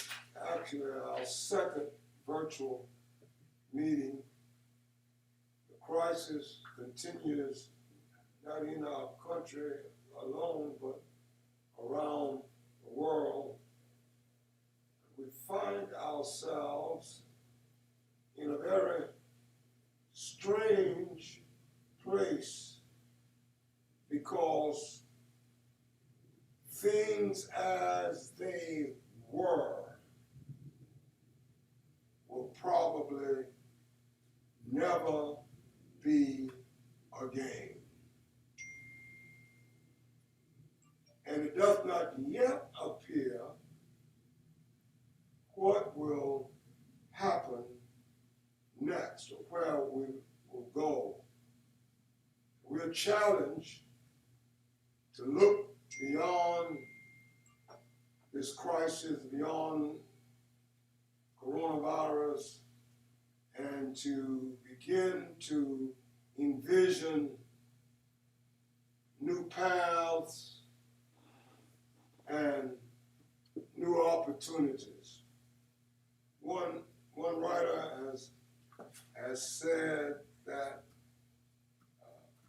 is actually our second virtual meeting. The crisis continues not in our country alone, but around the world. We find ourselves in a very strange place because things as they were will probably never be again. And it does not yet appear what will happen next or where we will go. We're challenged to look beyond this crisis, beyond coronavirus, and to begin to envision new paths and new opportunities. One writer has said that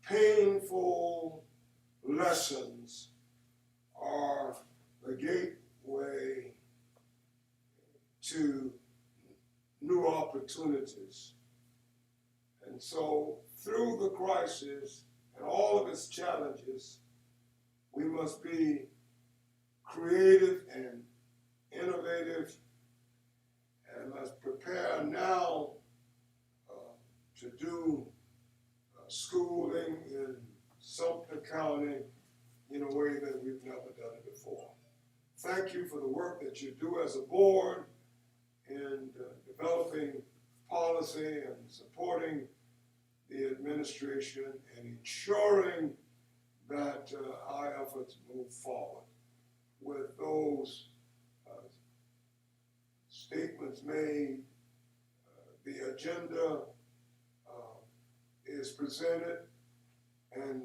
painful lessons are the gateway to new opportunities. And so through the crisis and all of its challenges, we must be creative and innovative and must prepare now to do schooling in Sumter County in a way that we've never done it before. Thank you for the work that you do as a board in developing policy and supporting the administration and ensuring that our efforts move forward. With those statements made, the agenda is presented and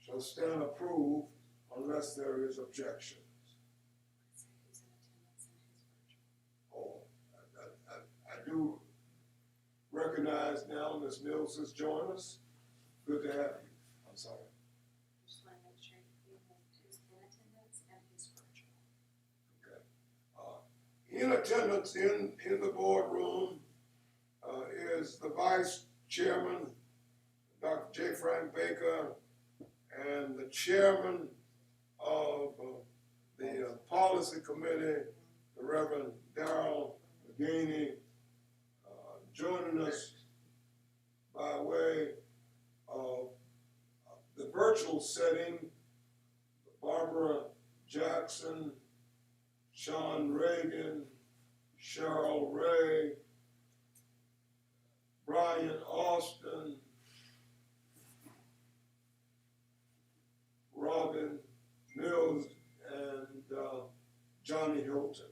shall stand approved unless there is objection. Oh, I do recognize now Ms. Mills has joined us. Good to have you. I'm sorry. Just want to make sure who's in attendance and who's virtual. Okay. In attendance in the boardroom is the Vice Chairman, Dr. J. Frank Baker, and the Chairman of the Policy Committee, the Reverend Darrell McGaney, joining us by way of the virtual setting, Barbara Jackson, Sean Reagan, Cheryl Ray, Brian Austin, Robin Mills, and Johnny Hilton.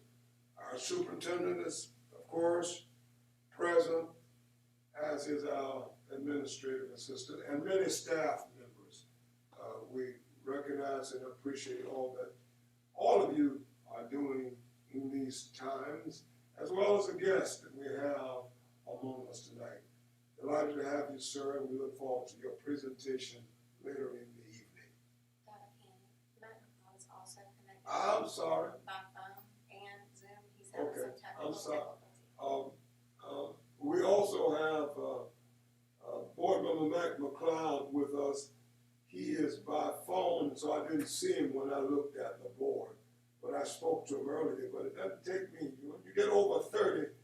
Our superintendent is, of course, present, as is our administrative assistant and many staff members. We recognize and appreciate all that all of you are doing in these times, as well as the guests that we have among us tonight. Delighted to have you, sir, and we look forward to your presentation later in the evening. Dr. Cannon, Matt McCall is also connected. I'm sorry. By phone and Zoom. He's having Okay, some technical I'm sorry. difficulty. We also have Board Member Mac McLeod with us. He is by phone, so I didn't see him when I looked at the board. But I spoke to him earlier, but it doesn't take me, when you get over 30, it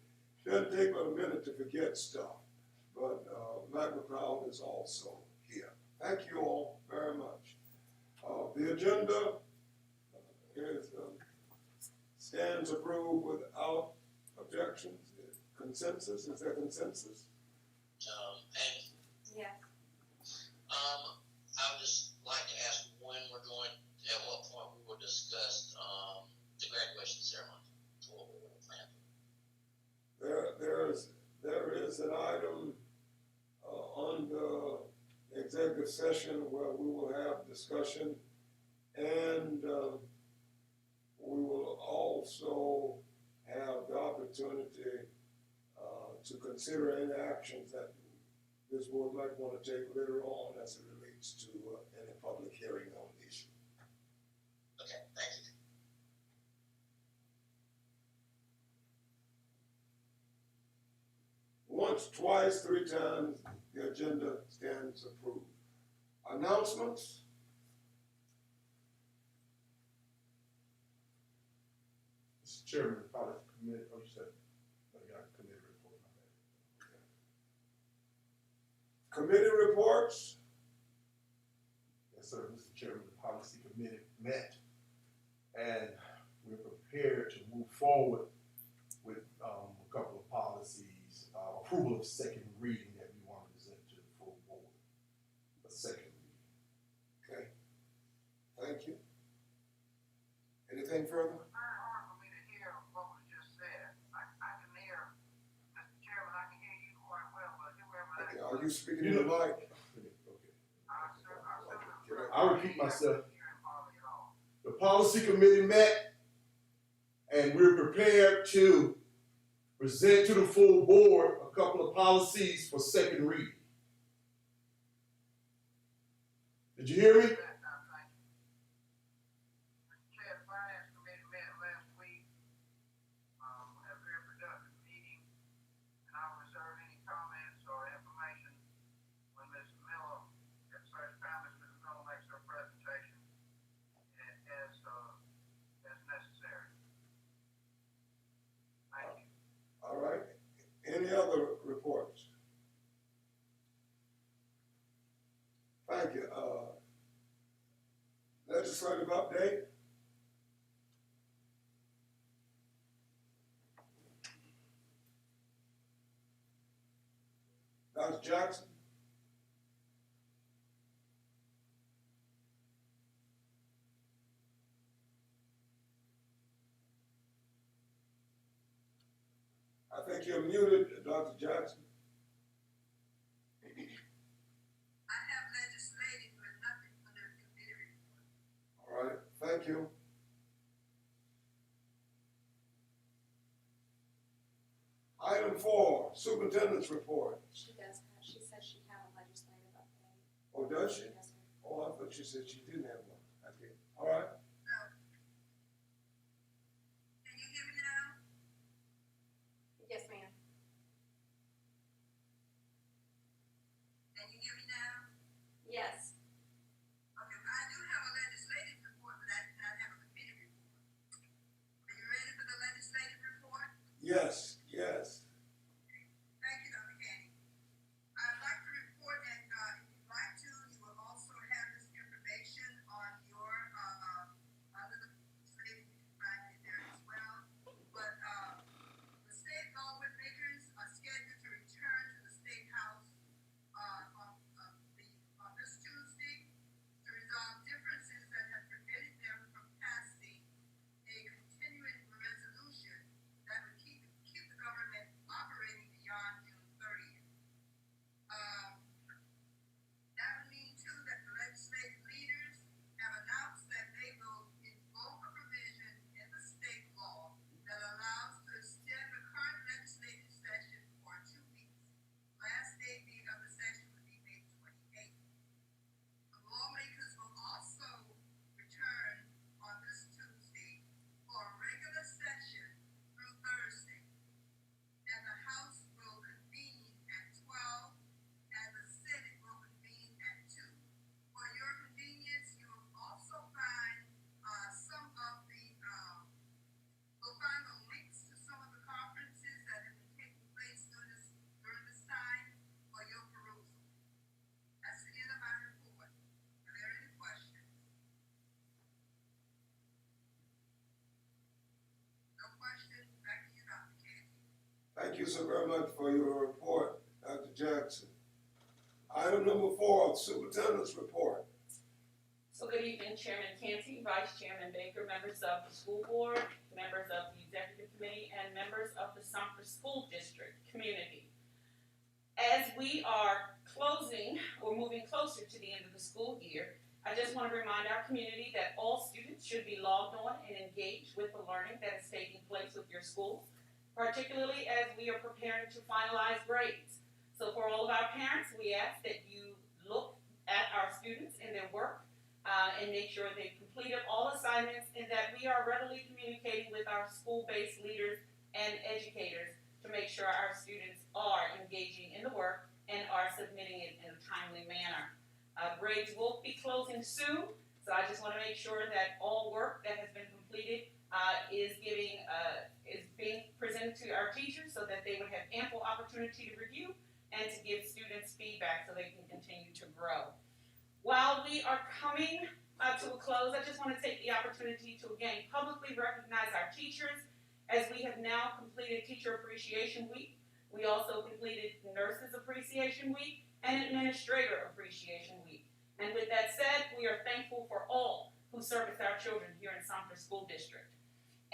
doesn't take but a minute to forget stuff. But Mac McLeod is also here. Thank you all very much. The agenda is stands approved without objections. Consensus, is there consensus? And Yeah. I would just like to ask when we're going, at what point we will discuss the graduation ceremony. What we're going to plan. There is an item on the executive session where we will have discussion, and we will also consider any actions that this board might want to take later on as it relates to any public hearing on the issue. Okay, thank you. Once, twice, three times, the agenda stands approved. Announcements? Mr. Chairman, the policy committee, oh, you said, no, you got a committee report. Committee reports? Yes, sir, Mr. Chairman, the policy committee met, and we're prepared to move forward with a couple of policies, approval of second reading that we want to present to the full board. A second reading. Okay. Thank you. Anything further? It's very hard for me to hear what was just said. I can hear, Mr. Chairman, I can hear you quite well, but whoever that Okay, is. are you speaking in the mic? I'll repeat myself. The policy committee met, and we're prepared to present to the full board a couple of policies for second reading. Did you hear me? Mr. Chair, the Finance Committee met last week. We had a very productive meeting, and I'll reserve any comments or information when Ms. Miller, at such time as Ms. Miller makes her presentation, as necessary. Thank you. All right. Any other reports? Thank you. Legislative update? Dr. Jackson? I think you're muted, Dr. Jackson. I have legislated, but nothing under the committee report. All right, thank you. Item 4, Superintendent's report. She does have, she said she had a legislative update. Oh, does she? Yes, sir. Oh, I thought she said she didn't have one. Okay, all right. Can you hear me now? Yes, ma'am. Can you hear me now? Yes. Okay, I do have a legislative report, but I do not have a committee report. Are you ready for the legislative report? Yes, yes. Thank you, Dr. Candy. I'd like to report that, if you'd like to, you will also have this information on your, under the legislative, you can find it there as well. But, the state lawmakers are scheduled to return to the State House, on this Tuesday to resolve differences that have prevented them from passing a continuing resolution that would keep the government operating beyond June 30th. That would mean too that the legislative leaders have announced that they will invoke a provision in the state law that allows to extend the current legislative session for 2 weeks. Last day being of the session would be May 28th. The lawmakers will also return on this Tuesday for a regular session through Thursday. And the House will convene at 12 and the Senate will convene at 2. For your convenience, you will also find some of the, you'll find the links to some of the conferences that have been taking place during this time for your perusal. That's the end of my report. Are there any questions? No questions? Back to you, Dr. Candy. Thank you so very much for your report, Dr. Jackson. Item number 4, Superintendent's report. So good evening, Chairman Canty, Vice Chairman Baker, members of the school board, members of the executive committee, and members of the Sumter School District community. As we are closing or moving closer to the end of the school year, I just want to remind our community that all students should be logged on and engaged with the learning that is taking place with your schools. particularly as we are preparing to finalize grades. So for all of our parents, we ask that you look at our students and their work and make sure they've completed all assignments and that we are readily communicating with our school-based leaders and educators to make sure our students are engaging in the work and are submitting it in a timely manner. Grades will be closing soon, so I just want to make sure that all work that has been completed is being presented to our teachers so that they would have ample opportunity to review and to give students feedback so they can continue to grow. While we are coming to a close, I just want to take the opportunity to again publicly recognize our teachers as we have now completed Teacher Appreciation Week. We also completed Nurses Appreciation Week and Administrator Appreciation Week. And with that said, we are thankful for all who service our children here in Sumter School District.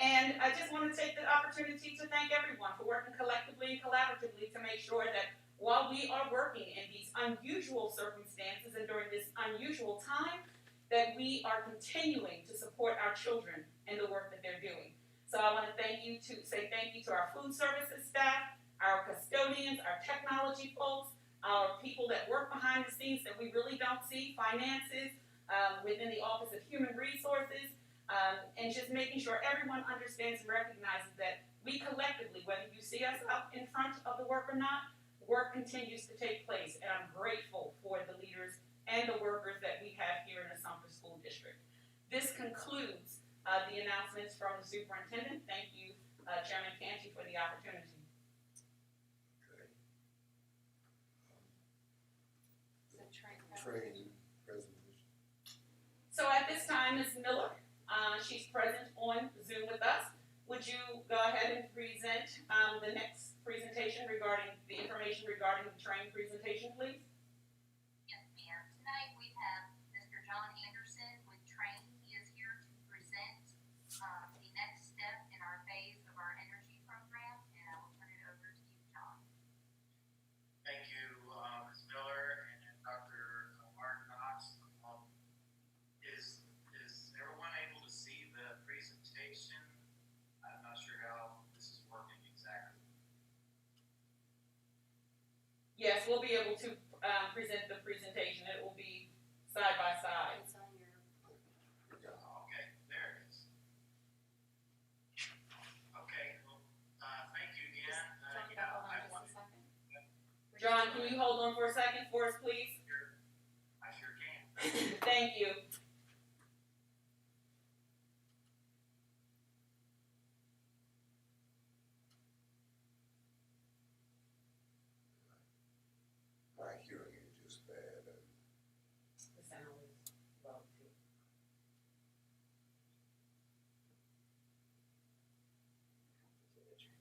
And I just want to take the opportunity to thank everyone for working collectively and collaboratively to make sure that while we are working in these unusual circumstances and during this unusual time, that we are continuing to support our children and the work that they're doing. So I want to say thank you to our food services staff, our custodians, our technology folks, our people that work behind the scenes that we really don't see, finances, within the Office of Human Resources, and just making sure everyone understands and recognizes that we collectively, whether you see us out in front of the work or not, work continues to take place, and I'm grateful for the leaders and the workers that we have here in the Sumter School District. This concludes the announcements from the superintendent. Thank you, Chairman Canty, for the opportunity. Okay. So Training presentation. So at this time, Ms. Miller, she's present on Zoom with us. Would you go ahead and present the next presentation regarding the information regarding the training presentation, please? Yes, ma'am. Tonight we have Mr. John Anderson with Train. He is here to present the next step in our phase of our energy program, and I will turn it over to you, John. Thank you, Ms. Miller and Dr. Martin Knox. Is everyone able to see the presentation? I'm not sure how this is working exactly. Yes, we'll be able to present the presentation. It will be side by side. It's on your. Okay, there it is. Okay, well, thank you again. John, Yeah, hold I on want, just a second. John, can you hold on for a second for us, please? I sure can. Thank you. My hearing is just bad. The sound is low too. Let's see.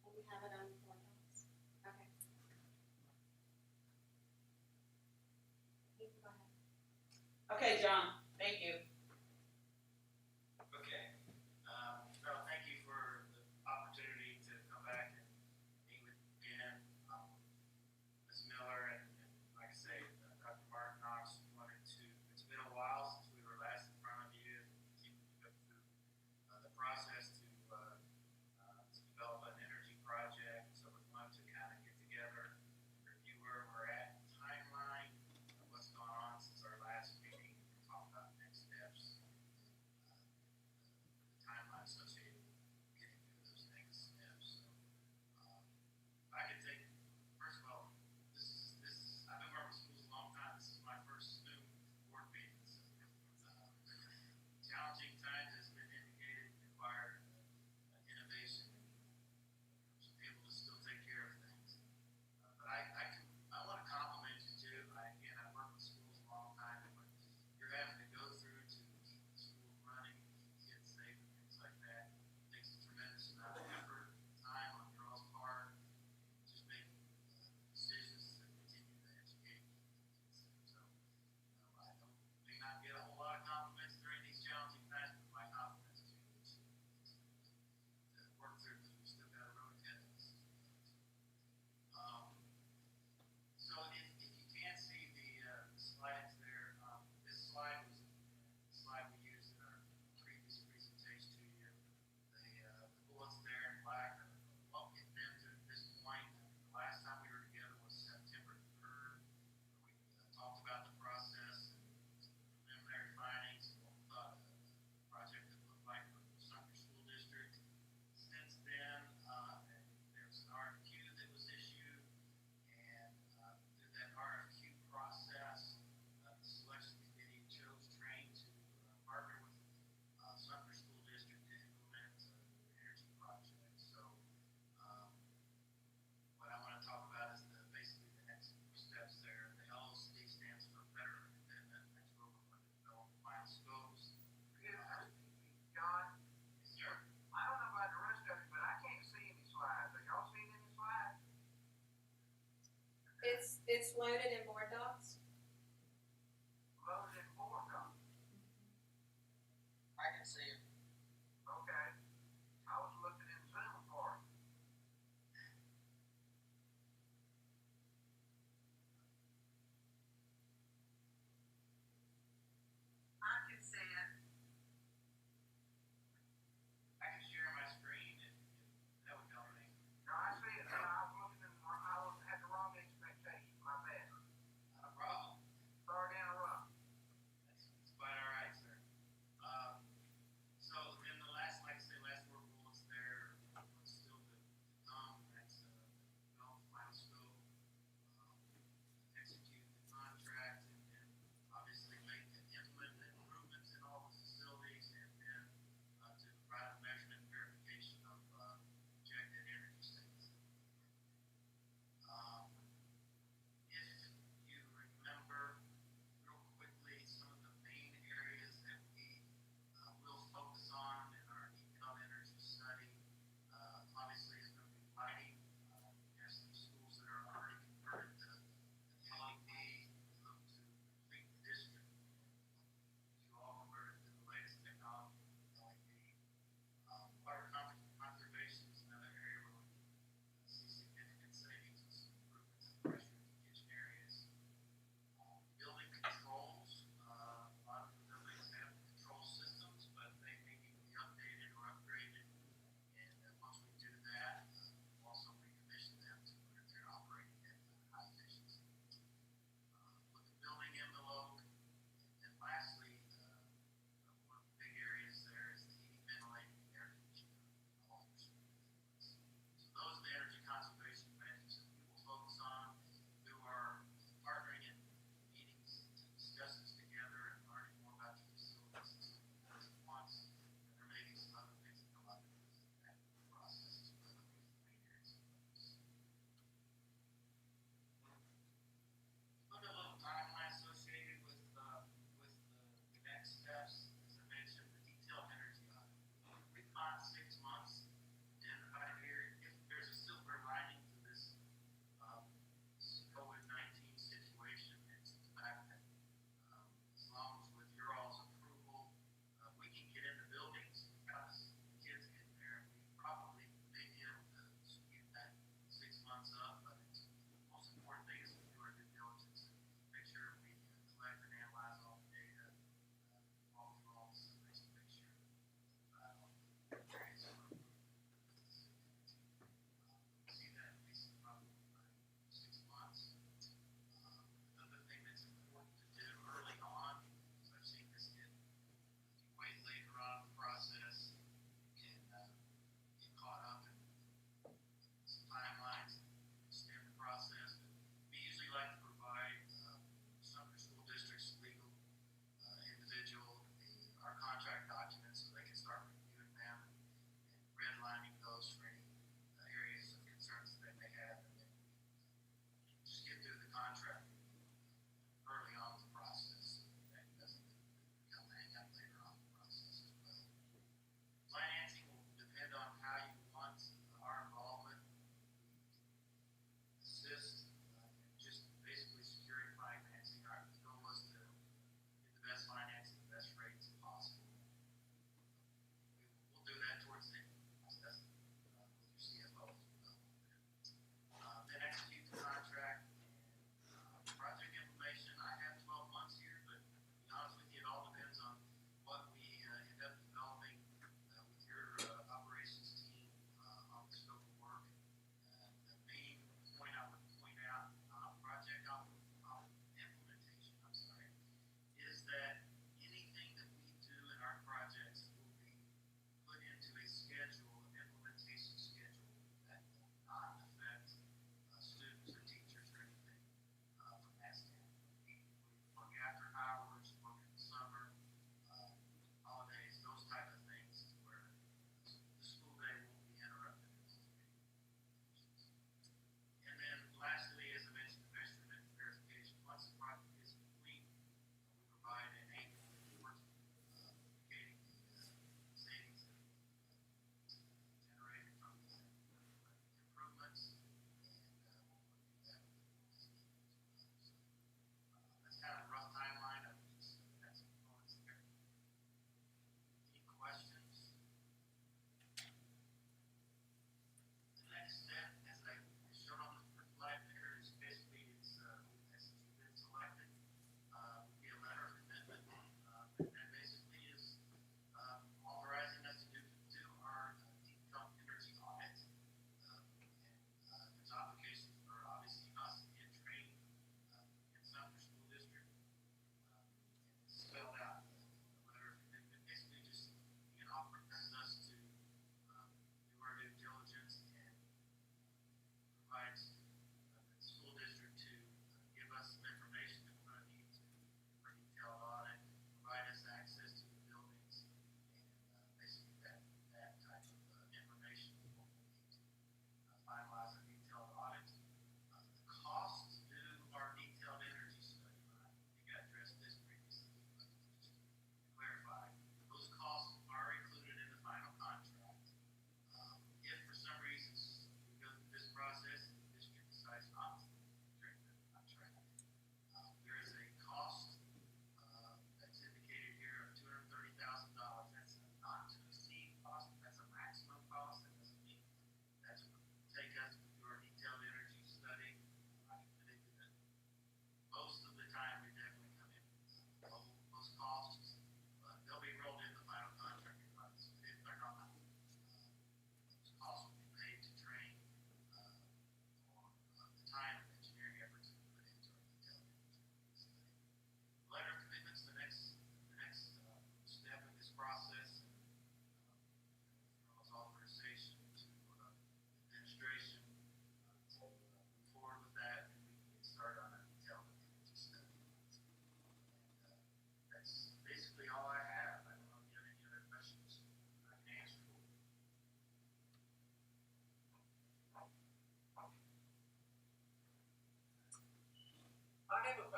We have it on Board Docs. Okay. You can go ahead. Okay, John, thank you. Okay. Well, thank you for the opportunity to come back and meet with you again. Ms. It's loaded in board docs. Loaded in board docs. I can see it. Okay. I was looking in Zoom for it. I can see it. I can share my screen if that would help me. No, I see it. I was looking in, I had the wrong expectation. My bad. Not a problem.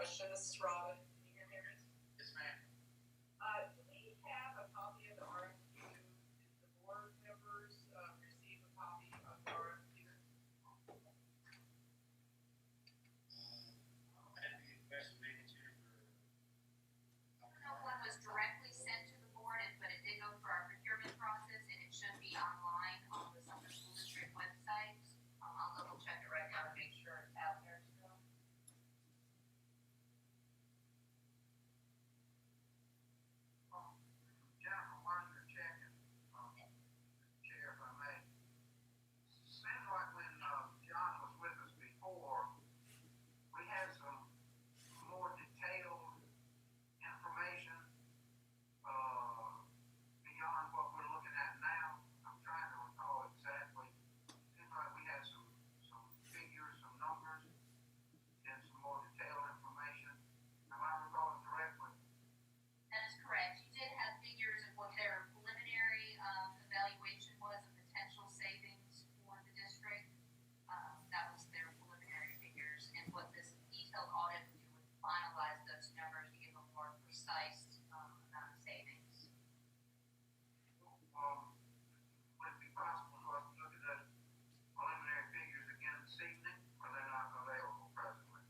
question. This is Robin. Can you hear me? Yes, ma'am. Do we have a copy of the RFQ? Did the board members receive a copy of the RFQ? That'd be a question maybe to I don't know if one was directly sent to the board, but it did go through our procurement process, and it should be online on the Sumter School District website. I'll double check it right now to make sure it's out there still. Jennifer, while you're checking, Chair, if I may, seems like when John was with us before, we had some more detailed information beyond what we're looking at now. I'm trying to recall exactly. Seems like we had some figures, some numbers, and some more detailed information. Am I recalling correctly? That is correct. You did have figures of what their preliminary evaluation was of potential savings for the district. That was their preliminary figures, and what this detailed audit would do would finalize those numbers to give a more precise amount of savings. Would it be possible for us to look at those preliminary figures again this evening, or they're not available presently?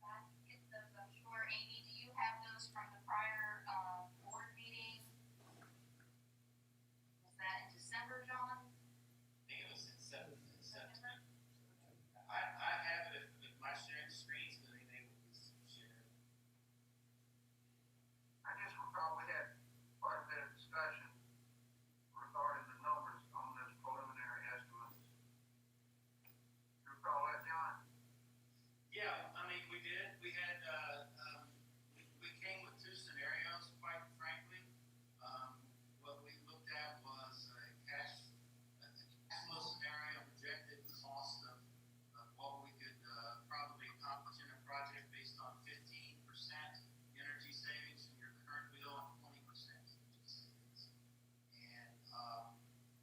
I can get those, I'm sure. Amy, do you have those from the prior board meeting? Was that in December, John? I think it was in September. I have it if my sharing screen's been enabled to share. I just recall we had quite a bit of discussion regarding the numbers on those preliminary estimates. You recall that, John? Yeah, I mean, we did. We had, we came with two scenarios, quite frankly. What we looked at was a cash flow scenario, projected cost of what we could probably accomplish in a project based on 15% energy savings from your current bill and 20% energy savings. And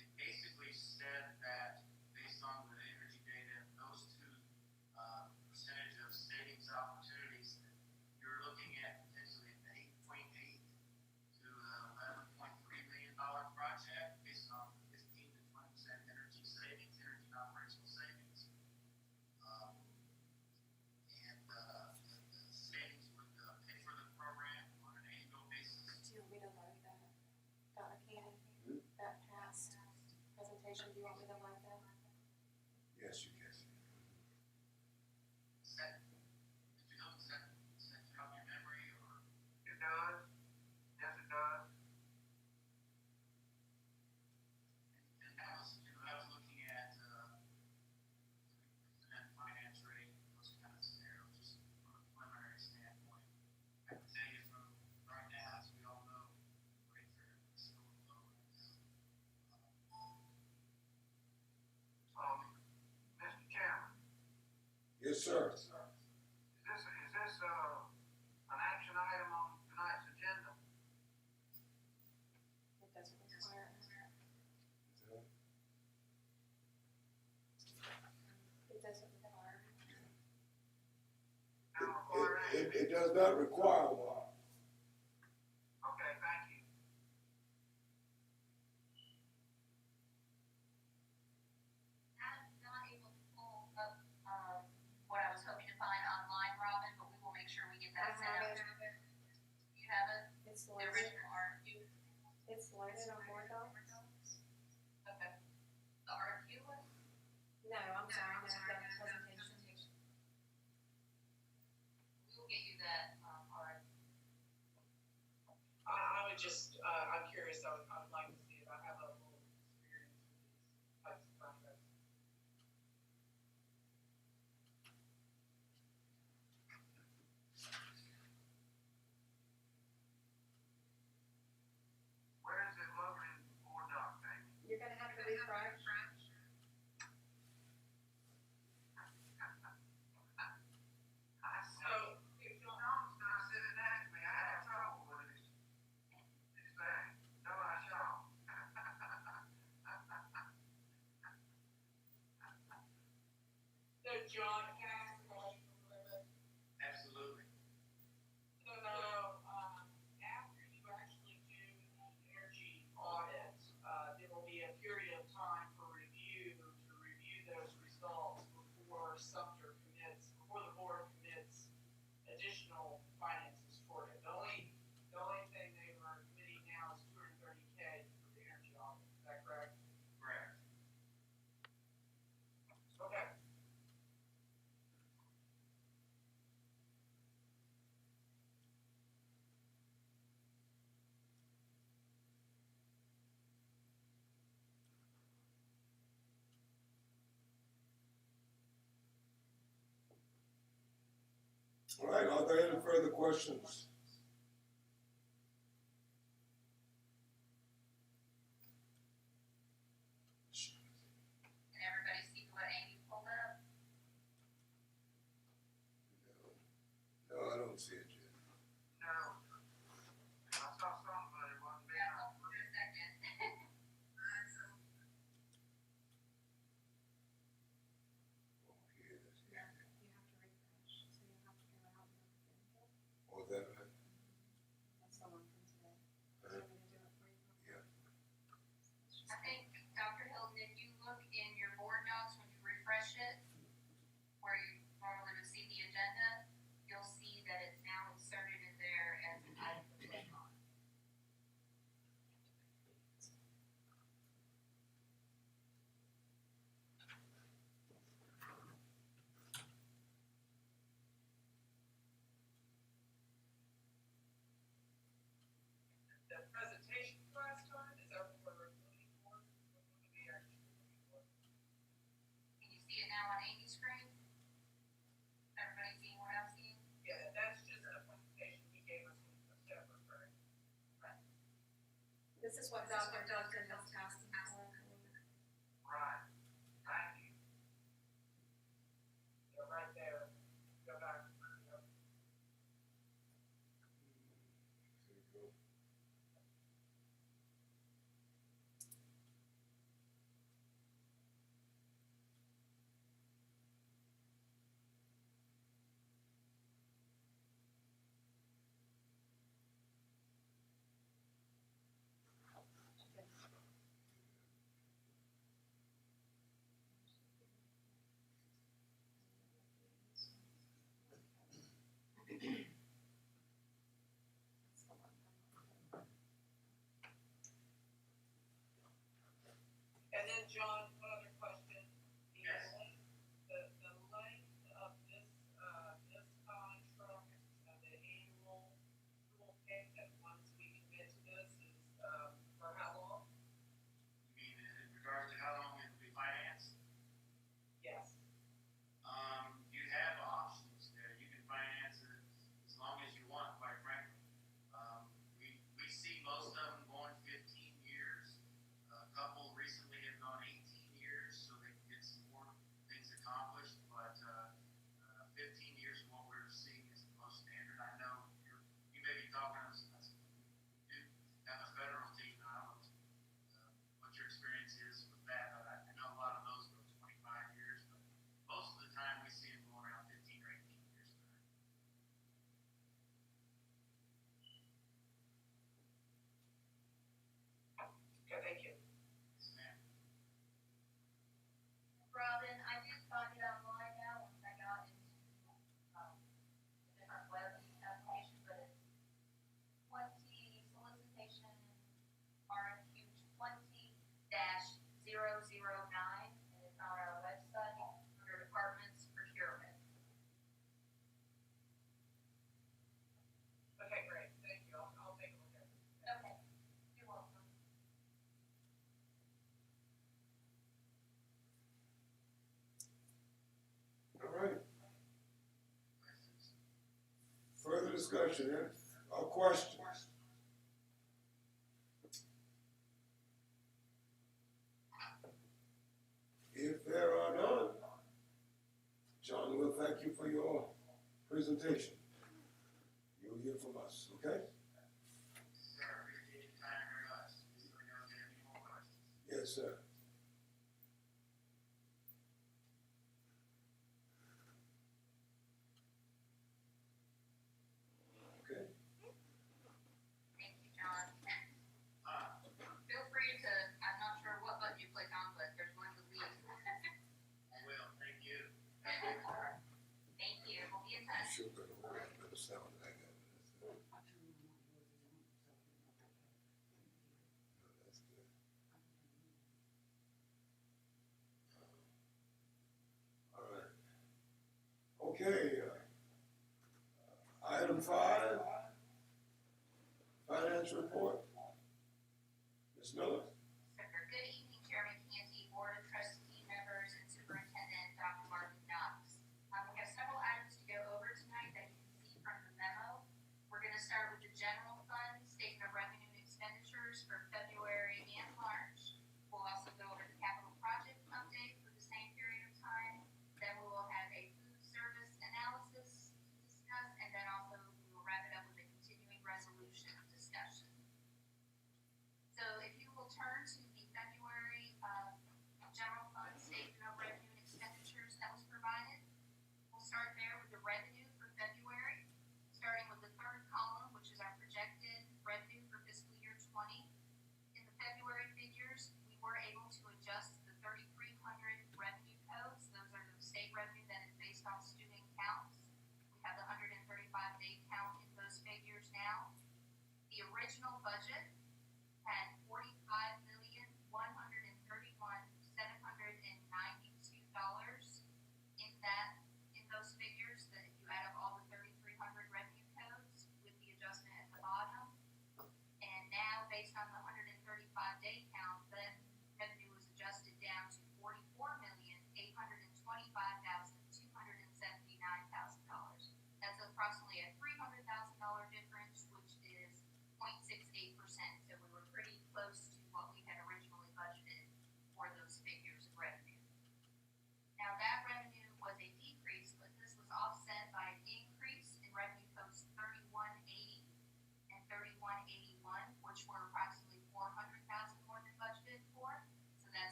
it basically said that based on the energy data, those two percentage of savings opportunities, you're looking at potentially an 8.8 to $11.3 million project based on 15 to 20% energy savings, energy and operational savings. And the savings would pay for the program on an annual basis. Do you want me to load that? Dr. Cannon, that past presentation, do you want me to load that? Yes, you can. Did you know, does that jog your memory or? It does. Yes, it does. And that was, I was looking at, and finance rate, those kind of scenarios, just from a preliminary standpoint. I can tell you from right now, as we all know, rates are still low right now. Mr. Chairman, Yes, sir. is this an action item on tonight's agenda? It doesn't require. It doesn't require. Don't require action? It does not require one. Okay, thank you. I'm not able to pull up what I was hoping to find online, Robin, but we will make sure we get that sent out. You have it? It's The loaded. original RFQ? It's loaded on board docs. Okay. The RFQ one? No, I'm sorry, no, the presentation. We will get you that RFQ. I would just, I'm curious, I would like to see it. I have a little experience with these types of contracts. Where is it located So John, can I ask a question a little bit? Absolutely. So, after you actually do the energy audit, there will be a period of time for review, to review those results before Sumter commits, before the board commits additional finances toward it. The only thing they are committing now is $230K for the energy audit. Is that correct? Correct. Okay. All right, are there any further questions? Can everybody see what Amy pulled up? No, I don't see it yet. No. I saw somebody one day. Yeah, hold on a second. Okay, that's it. You have to refresh, so you have to go out and look again. Oh, is that right? That's the one from today. Do you want me to do it for you? Yeah. It's just- I think, Dr. Hilton, if you look in your board docs, when you refresh it, where you normally would see the agenda, you'll see that it's now inserted in there as an item to click on. The presentation last time, is that what we're looking for? What are we actually looking for? Can you see it now on Amy's screen? Everybody seeing what I'm seeing? Yeah, that's just the presentation he gave us in September, correct? This is what Dr. Duncan has asked me for. Right. Thank you. They're right there. Go back. Yep. There you go. And then John, one other question. Yes. The length of this, this contract, the annual school payment, once we commit to this is, for how long? You mean in regards to how long it will be financed? Yes. You have options there. You can finance it as long as you want, quite frankly. We see most of them going 15 years. A couple recently have gone 18 years, so they can get some more things accomplished. But 15 years from what we're seeing is the most standard. I know you may be talking to us. We do have a federal team. I don't know what your experience is with that, but I know a lot of those go 25 years. But most of the time, we see them going around 15 or 18 years. Okay, thank you. Yes, ma'am. Robin, I did find it online now, once I got into, a different web application, but it's 20 solicitation RFQ 20-009, and it's on our website under departments procurement. Okay, great. Thank you. I'll take a look at it. Okay, you're welcome. All right. Further discussion, or questions? If there are none, John will thank you for your presentation. You'll hear from us, okay? Sir, appreciate your time very much. Just let me know if you have any more questions. Yes, sir. Okay, item 5, financial report. Ms. Miller? Good evening, Chairman Canty, Board of Trustee members, and Superintendent Dr. Martin Knox. We have several items to go over tonight that you can see from the memo. We're gonna start with the general fund, statement of revenue and expenditures for February and March. We'll also go over the capital project update for the same period of time. Then we will have a food service analysis to discuss, and then also we will wrap it up with a continuing resolution discussion. So if you will turn to the February, general fund statement of revenue and expenditures that was provided. We'll start there with the revenue for February, starting with the third column, which is our projected revenue for fiscal year 20. In the February figures, we were able to adjust the 3,300 revenue codes. Those are the state revenue that is based on student counts. We have the 135-day count in those figures now. The original budget had $45,131,792 in those figures.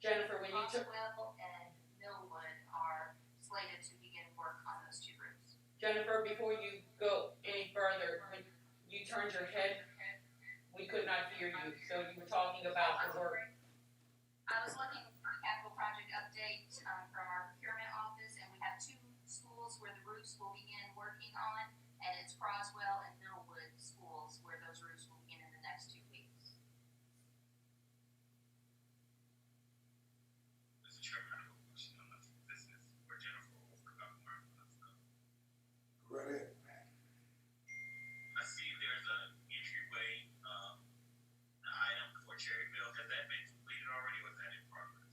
Jennifer, when you took, Roswell and Millwood are slated to begin work on those two roofs. Jennifer, before you go any further, when you turned your head, we could not hear you, so you were talking about the work. I was looking for a capital project update from our procurement office, and we have two schools where the roofs will begin working on, and it's Croswell and Millwood schools where those roofs will begin in the next 2 weeks. Mr. Chairman, I have a question. I'm not sure if this is for Jennifer or for Dr. Martin. Go right ahead. I see there's an entryway, an item for Cherryville. Has that been completed already or is that in progress?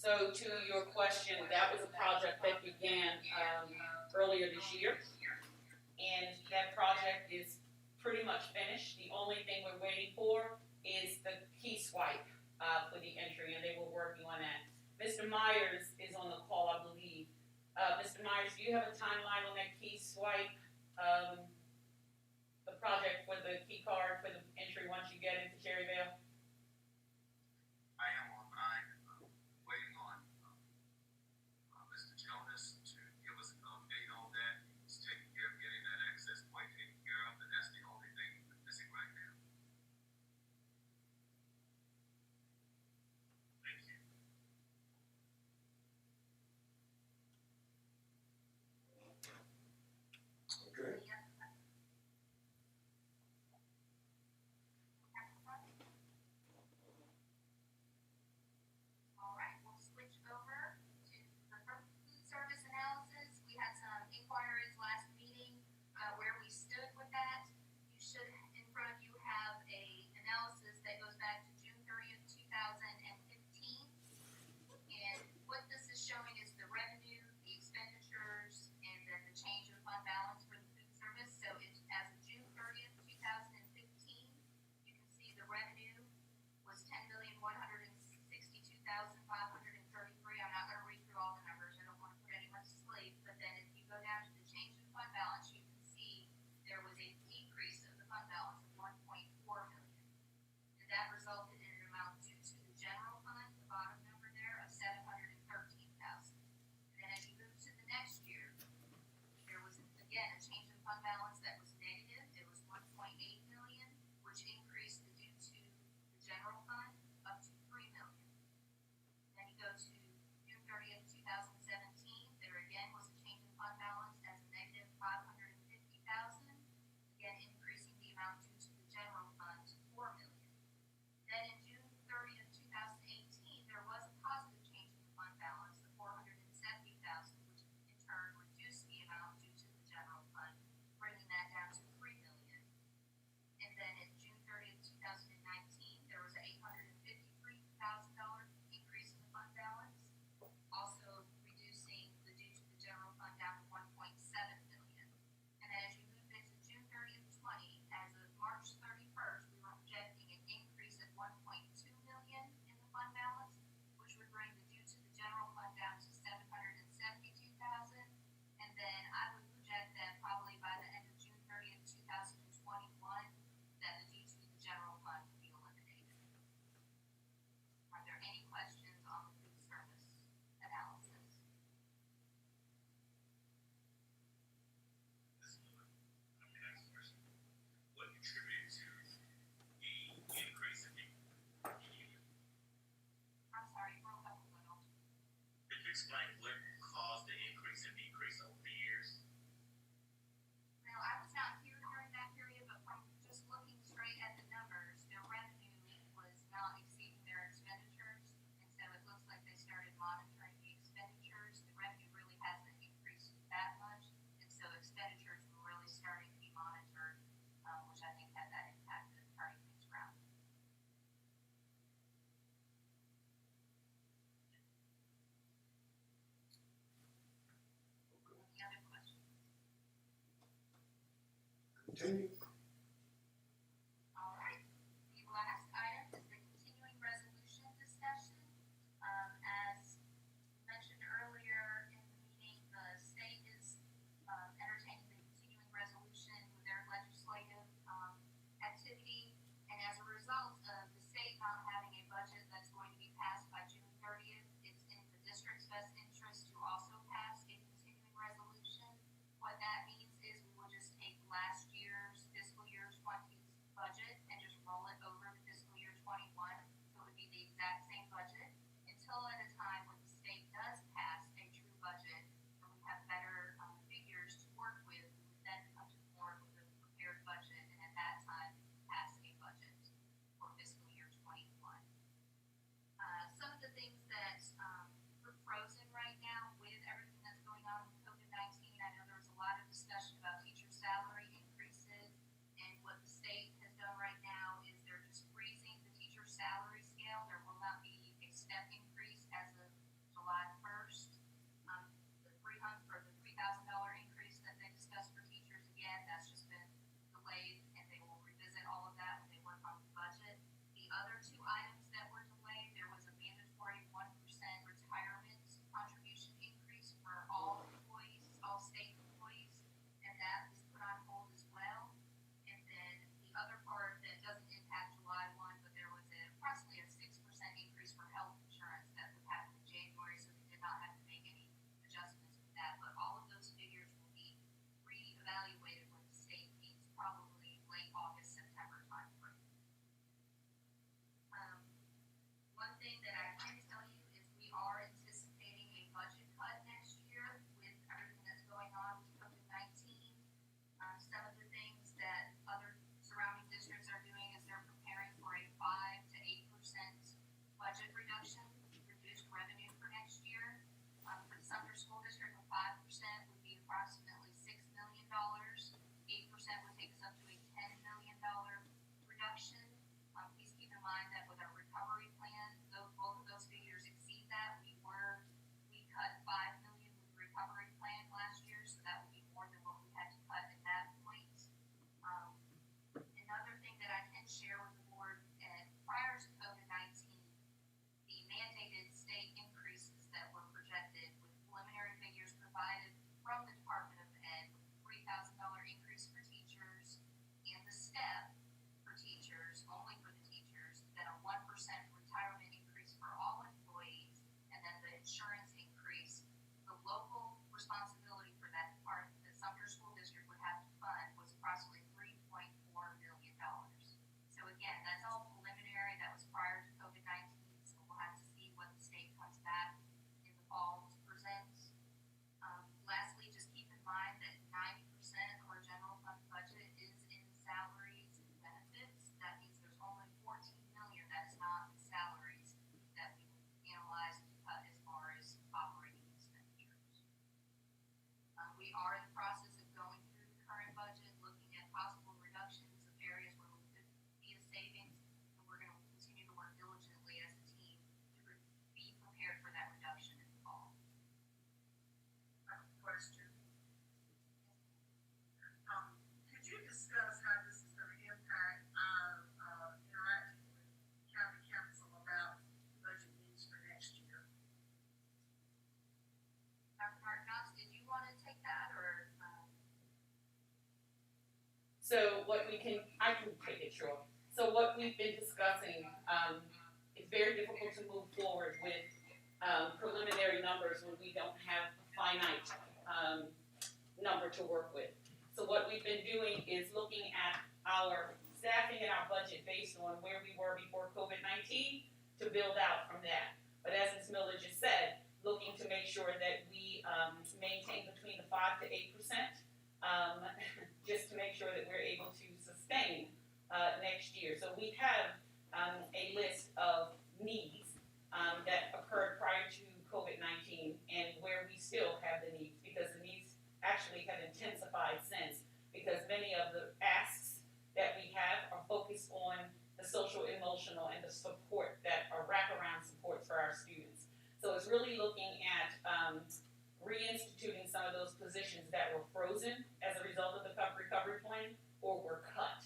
So to your question, that was a project that began earlier this year, and that project is pretty much finished. The only thing we're waiting for is the key swipe for the entry, and they were working on that. Mr. Myers is on the call, I believe. Mr. Myers, do you have a timeline on that key swipe? The project for the key card for the entry once you get into Cherryville? I am online, waiting on Mr. Jonas to give us an update on that. He's taking care of getting that access point taken care of, and that's the only thing we're missing right now. Thank you. Okay. All right, we'll switch over to the food service analysis. We had some inquiries last meeting where we stood with that. You should, in front of you, have a analysis that goes back to June 30th, 2015. And what this is showing is the revenue, the expenditures, and then the change in fund balance for the food service. So it's as of June 30th, 2015, you can see the revenue was $10,162,533. I'm not gonna read through all the numbers, I don't wanna put anyone to sleep, but then if you go down to the change in fund balance, you can see there was a decrease of the fund balance of 1.4 million. And that resulted in an amount due to the general fund, the bottom number there, of 713,000. And then as you move to the next year, there was, again, a change in fund balance that was negative, it was 1.8 million, which increased the due to the general fund up to 3 million. Then you go to June 30th, 2017, there again was a change in fund balance as a negative 550,000, again increasing the amount due to the general fund to 4 million. Then in June 30th, 2018, there was a positive change in the fund balance of 470,000, which in turn reduced the amount due to the general fund, bringing that down to 3 million. And then in June 30th, 2019, there was an $853,000 increase in the fund balance, also reducing the due to the general fund down to 1.7 million. And then as you move into June 30th, 20, as of March 31st, we were projecting an increase of 1.2 million in the fund balance, which would bring the due to the general fund down to 772,000. And then I would project that probably by the end of June 30th, 2021, that the due to the general fund will be eliminated. Are there any questions on the food service analysis? This is what I'm gonna ask first. What contributed to the increase in the I'm sorry, you broke up a little. Could you explain what caused the increase and decrease over the years? Now, I was not here during that period, but from just looking straight at the numbers, their revenue was not exceeding their expenditures. And so it looks like they started monitoring the expenditures. The revenue really hasn't increased that much. And so expenditures were really starting to be monitored, which I think had that impact of turning things around. Any other questions? Continue. All right, the last item is the continuing resolution discussion. As mentioned earlier in the meeting, the state is entertaining the continuing resolution with their legislative So I can take it short. So what we've been discussing, it's very difficult to move forward with preliminary numbers when we don't have a finite number to work with. So what we've been doing is looking at our staffing and our budget based on where we were before COVID-19 to build out from that. But as Ms. Miller just said, looking to make sure that we maintain between the 5 to 8%, just to make sure that we're able to sustain next year. So we have a list of needs that occurred prior to COVID-19 and where we still have the needs, because the needs actually have intensified since, because many of the asks that we have are focused on the social, emotional, and the support that are wraparound supports for our students. So it's really looking at reinstituting some of those positions that were frozen as a result of the recovery plan or were cut.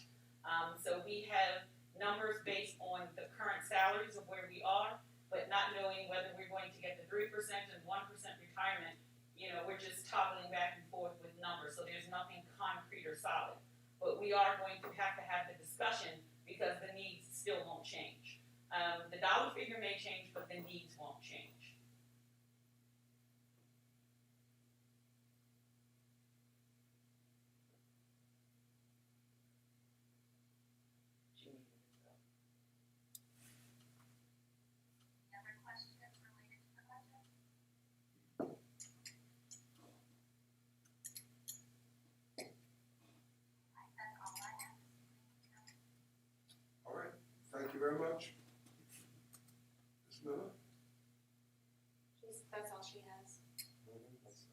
So we have numbers based on the current salaries of where we are, but not knowing whether we're going to get the 3% and 1% retirement. You know, we're just toggling back and forth with numbers, so there's nothing concrete or solid. But we are going to have the discussion because the needs still won't change. The dollar figure may change, but the needs won't change. Other questions related to the budget? That's all I have. All right, thank you very much. Ms. Miller? That's all she has.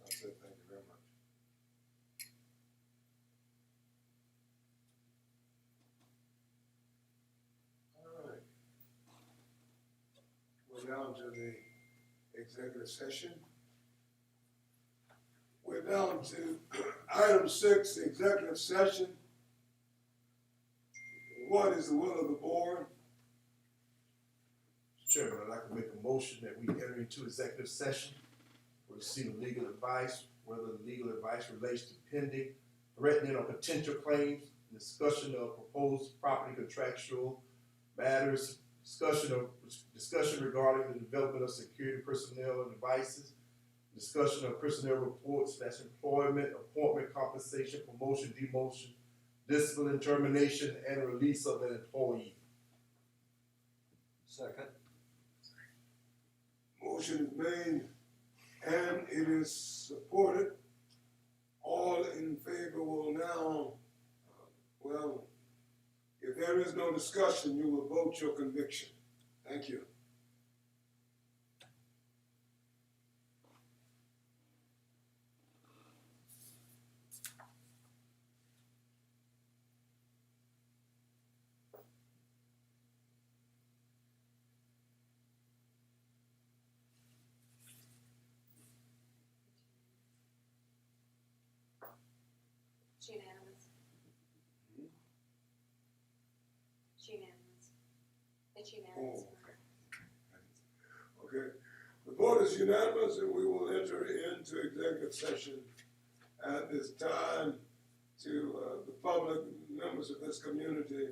That's it, thank you very much. All right. We're down to the executive session. We're down to item 6, executive session. What is the will of the board? Chairman, I'd like to make a motion that we enter into executive session for receipt of legal advice, whether the legal advice relates to pending, threatening, or potential claims, discussion of proposed property contractual matters, discussion regarding the development of security personnel and devices, discussion of personnel reports, that's employment, appointment, compensation, promotion, demotion, discipline, termination, and release of an employee. Second. Motion is made and it is supported. All in favor will now, well, if there is no discussion, you will vote your conviction. Thank you. It's unanimous. It's unanimous. It's unanimous. Okay, the vote is unanimous and we will enter into executive session at this time to the public members of this community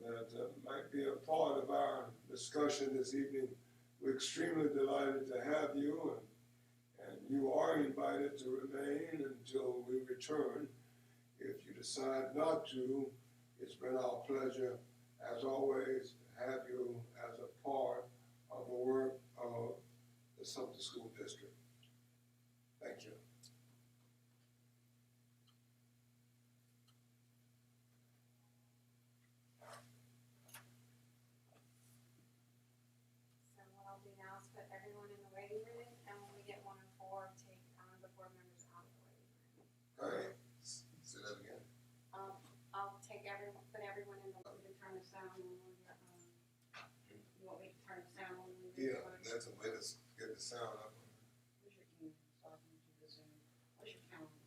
that might be a part of our discussion this evening. We're extremely delighted to have you and you are invited to remain until we return. If you decide not to, it's been our pleasure, as always, to have you as a part of the work of the Sumter School District. Thank you. So what I'll do now is put everyone in the waiting room, and when we get 1 and 4, take the board members out of the waiting room. All right, say that again. I'll put everyone in the, we can turn the sound on when we're, you want me to turn the sound on when we're. Yeah, that's a way to get the sound up. Where's your camera? So I can do the Zoom. Where's your calendar?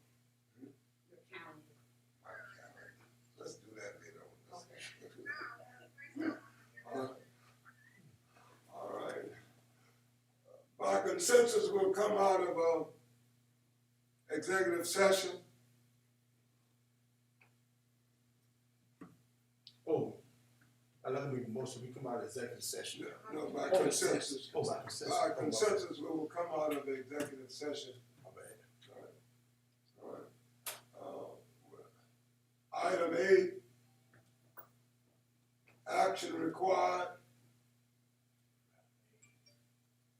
Hmm? Your calendar. All right, let's do that later on. Okay. All right. By consensus, we'll come out of executive session. I'd like to make a motion, we come out of executive session. No, by Oh, consensus. Oh, by consensus. By consensus, we will come out of the executive session. My bad. All right. Item 8, action required.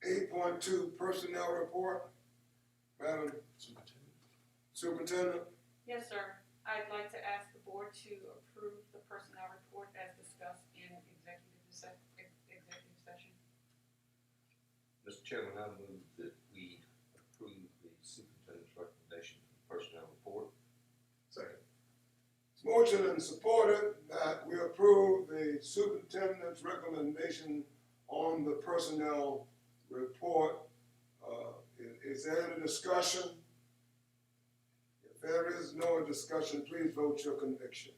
8.2, personnel report. Madam Superintendent. Yes, sir. I'd like to ask the board to approve the personnel report as discussed in executive session. Mr. Chairman, I move that we approve the superintendent's recommendation for the personnel report. Second. It's motion and supported that we approve the superintendent's recommendation on the personnel report. Is there any discussion? If there is no discussion, please vote your conviction.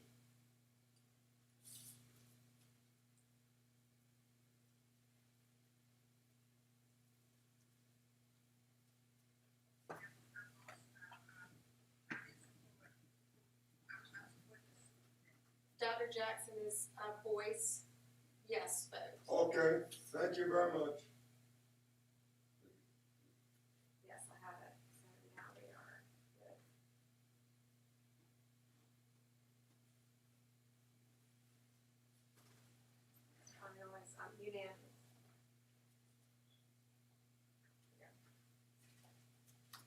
Dr. Jackson is a voice yes vote. Okay, thank you very much. Yes, I have it. So now we are good. I'm unanimous.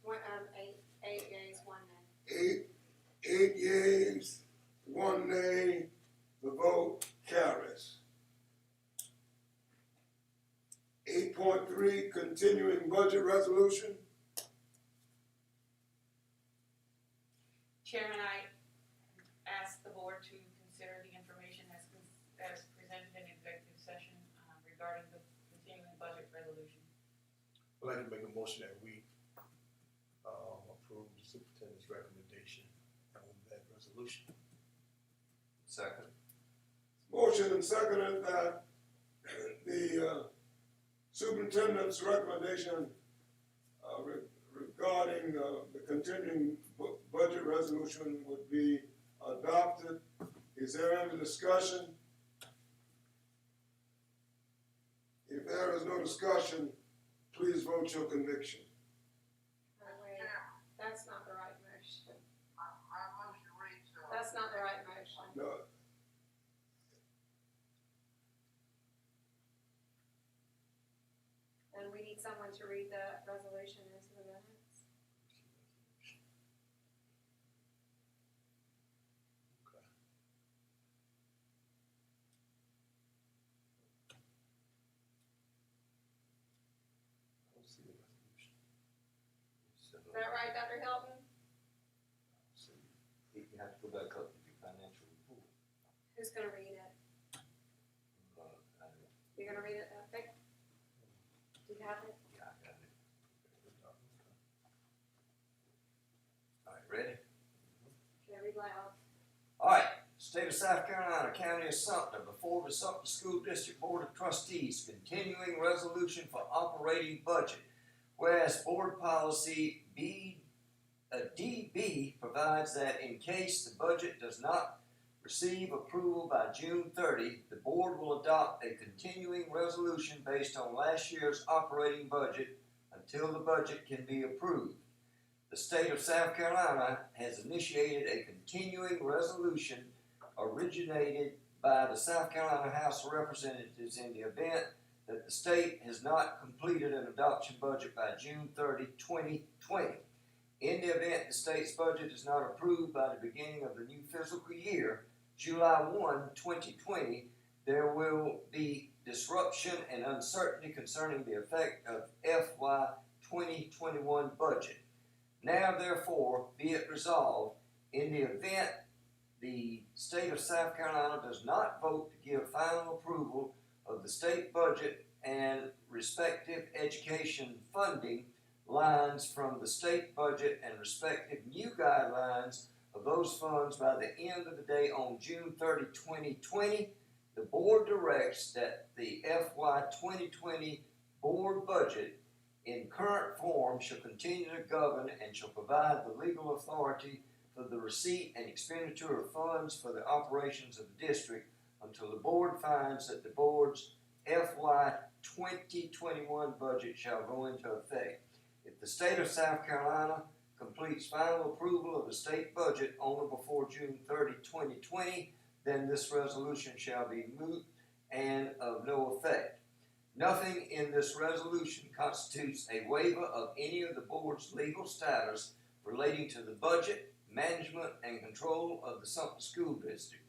One, eight yeas, 1 nay. Eight yeas, 1 nay, the vote carries. 8.3, continuing budget resolution. Chairman, I ask the board to consider the information as presented in executive session regarding the continuing budget resolution. I'd like to make a motion that we approve the superintendent's recommendation on that resolution. Second. Motion and seconded that the superintendent's recommendation regarding the continuing budget resolution would be adopted. Is there any discussion? If there is no discussion, please vote your conviction. Wait, that's not the right motion. My motion reads, That's not the right motion. No. And we need someone to read the resolution into the minutes. I don't see the resolution. Is that right, Dr. Hilton? You have to go back up to your financial report. Who's gonna read it? You're gonna read it, okay? Do you have it? Yeah, I got it. All right, ready? Can I read loud? All right, State of South Carolina, County of Sumter, before the Sumter School District Board of Trustees, continuing resolution for operating budget. Whereas board policy DB provides that in case the budget does not receive approval by June 30, the board will adopt a continuing resolution based on last year's operating budget until the budget can be approved. The state of South Carolina has initiated a continuing resolution originated by the South Carolina House of Representatives in the event that the state has not completed an adoption budget by June 30, 2020. In the event the state's budget is not approved by the beginning of the new fiscal year, July 1, 2020, there will be disruption and uncertainty concerning the effect of FY 2021 budget. Now, therefore, be it resolved, in the event the state of South Carolina does not vote to give final approval of the state budget and respective education funding lines from the state budget and respective new guidelines of those funds by the end of the day on June 30, 2020, the board directs that the FY 2020 board budget in current form shall continue to govern and shall provide the legal authority for the receipt and expenditure of funds for the operations of the district until the board finds that the board's FY 2021 budget shall go into effect. If the state of South Carolina completes final approval of the state budget on or before June 30, 2020, then this resolution shall be moot and of no effect. Nothing in this resolution constitutes a waiver of any of the board's legal status relating to the budget, management, and control of the Sumter School District.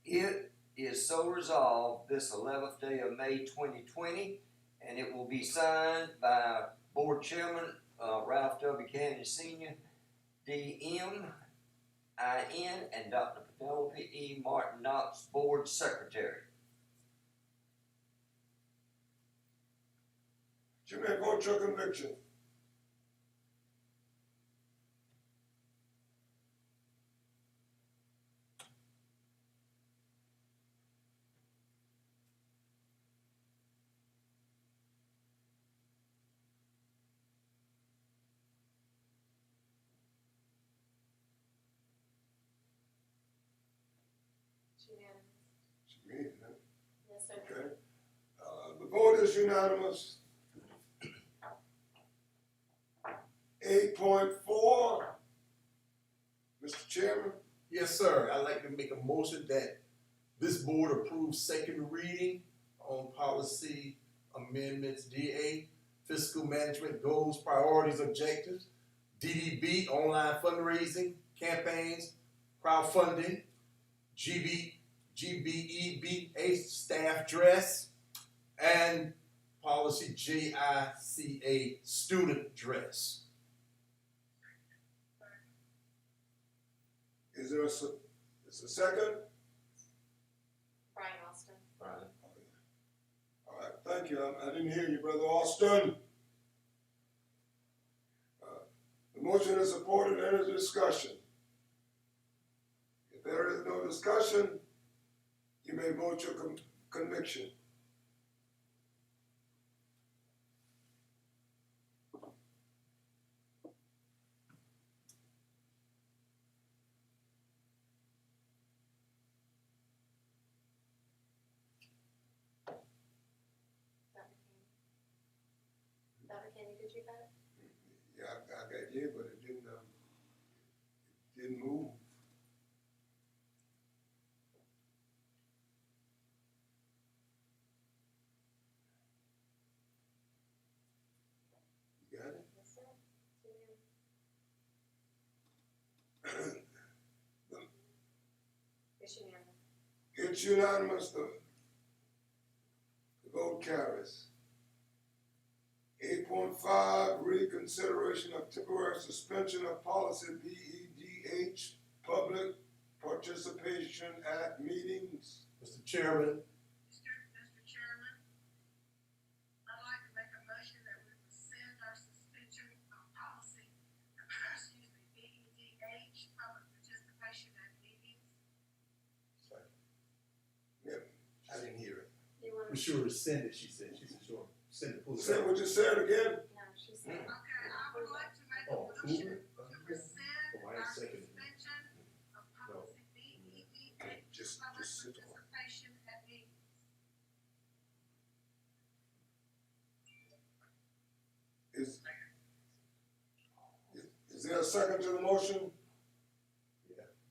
It is so resolved this 11th day of May 2020, and it will be signed by Board Chairman Ralph W. Cannon Sr., D.M., I.N., and Dr. Penelope E. Martin Knox, Board Secretary. You may vote your conviction. It's unanimous. It's me, huh? Yes, sir. Okay. The vote is unanimous. 8.4, Mr. Chairman. Yes, sir. I'd like to make a motion that this board approves second reading on policy amendments DA, fiscal management goals, priorities, objectives, DDB, online fundraising, campaigns, crowdfunding, GBEBA, staff dress, and policy JICA, student dress. Is there a second? Brian Austin. Brian. All right, thank you. I didn't hear you, Brother Austin. The motion is supported. Any discussion? If there is no discussion, you may vote your conviction. Dr. Kenny, did you vote? Yeah, I got you, but it didn't move. You got it? Yes, sir. It's unanimous. It's unanimous. The vote carries. 8.5, reconsideration of temporary suspension of policy BEDH, public participation at meetings. Mr. Chairman, Mr. Chairman, I'd like to make a motion that we rescind our suspension of policy, BEDH, public participation at meetings. I didn't hear it. You want we to? should rescind it, she said. She said, sure. Send it, pull it Say out. what you said again. No, she said. Okay, I would like to make a Oh, motion move it. to rescind Oh, I our second it. suspension of policy BEDH, Just public sit on it. participation at meetings. Is there a second to the motion?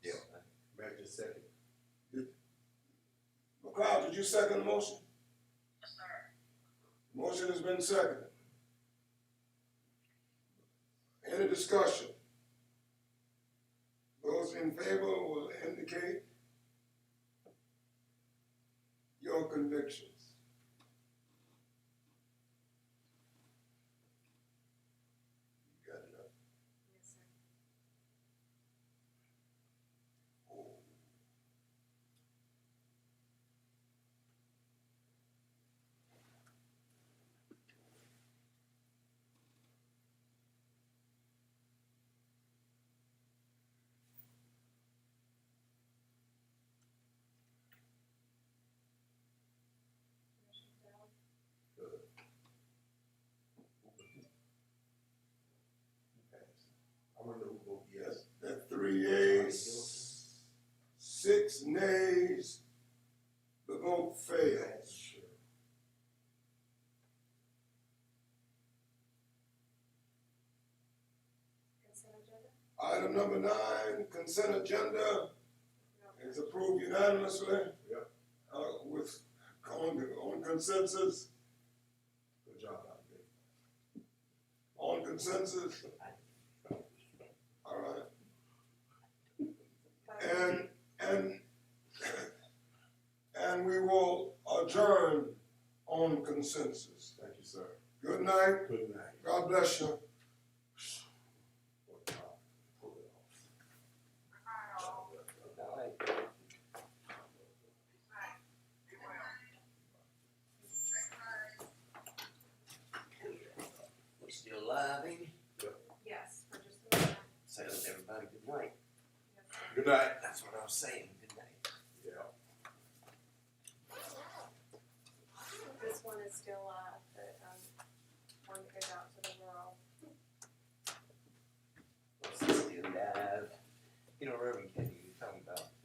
Yeah. Mayor just second. McLeod, did you second the motion? Yes, sir. Motion has been seconded. Any discussion? Those in favor will indicate your convictions. You got it up. Yes, sir. Commissioner Bell? I want to know who voted yes. That 3 yeas, 6 nays. The fails. Sure. Consent agenda? Item number 9, consent agenda, is approved unanimously. Yep. With, on consensus, Good job, Dr. Baker. on consensus. All right. And we will adjourn on consensus. Thank you, sir. Good night. Good night. God bless you. What job. Pull it off. All right. We're still live, Amy? Yes, for just a minute. Say to everybody good night. Yes, sir. Good night. That's what I was saying, good night. Yeah. This one is still live, but, one that goes out to the world. Still live. You know, Reverend Ken